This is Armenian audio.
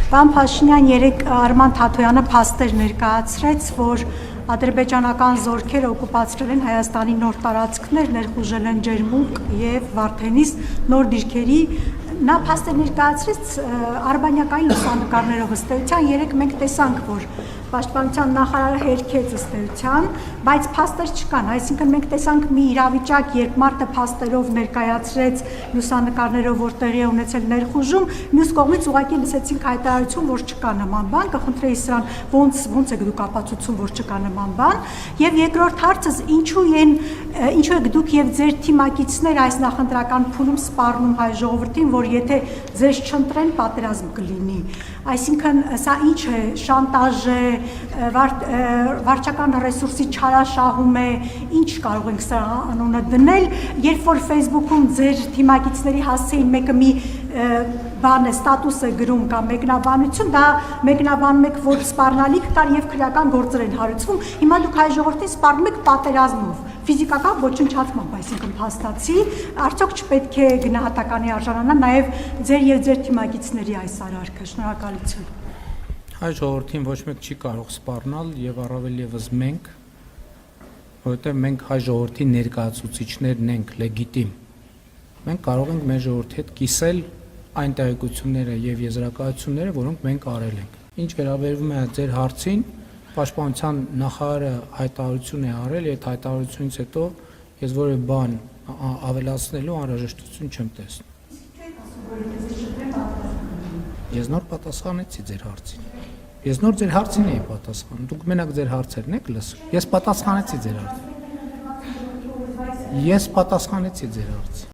Պարոն Փաշինյան երեկ Արման Թաթոյանը փաստեր ներկայացրեց, որ ադրբեջանական զորքերը օկուպացրել են Հայաստանի նոր տարածքներ, ներխուժել են Ջերմուկ եւ Վարդենիս նոր դիրքերի նա փաստեր ներկայացրեց արբանյակային լուսանկարներով ըստ էության երեք մենք տեսանք, որ Պաշտպանության նախարարը հերքեց ըստ էության, բայց փաստեր չկան, այսինքն մենք տեսանք մի իրավիճակ, երբ մարդը փաստերով ներկայացրեց լուսանկարներով, որ տեղի է ունեցել ներխուժում, մյուս կողմից ուղղակի լսեցինք հայտարարություն, որ չկա նման բան, կխնդրեի սրան ոնց եք դուք ապացուցում, որ չկա նման բան, եւ երկրորդ հարցս ինչու եք դուք եւ ձեր թիմակիցներ այս նախընտրական փուլում սպառնում հայ ժողովրդին, որ եթե ձեզ չընտրեն, պատերազմ կլինի, այսինքն սա ինչ է, շանտաժ է, վարչական ռեսուրսի չարաշահում է, ինչ կարող ենք սրա անունը դնել, երբ որ Facebook-ում ձեր թիմակիցների հասցեին մեկը մի բան է, ստատուս է գրում կամ մեկնաբանություն, դա մեկնաբանում եք, որ սպառնալիք կար եւ քրեական գործեր են հարուցվում, հիմա դուք հայ ժողովրդին սպառնում եք պատերազմով, ֆիզիկական ոչնչացմամբ, այսինքն փաստացի, արդյոք չպետք է գնահատականի արժանանա նաեւ ձեր եւ ձեր թիմակիցների այս արարքը, շնորհակալություն։ Հայ ժողովրդին ոչ մեկ չի կարող սպառնալ եւ առավել եւս մենք, որովհետեւ մենք հայ ժողովրդի ներկայացուցիչներն ենք լեգիտիմ։ Մենք կարող ենք մեր ժողովրդի հետ կիսել այն տեղեկությունները եւ եզրակացությունները, որոնք մենք արել ենք։ Ինչ վերաբերվում է ձեր հարցին, Պաշտպանության նախարարը հայտարարություն է արել, այդ հայտարարությունից հետո ես որևէ բան ավելացնելու անհրաժեշտություն չեմ տեսնում։ Ես նոր պատասխանեցի ձեր հարցին։ Ես նոր ձեր հարցին էի պատասխանում։ Դուք մենակ ձեր հարցերն եք լսում։ Ես պատասխանեցի ձեր հարցին։ Ես պատասխանեցի ձեր հարցին։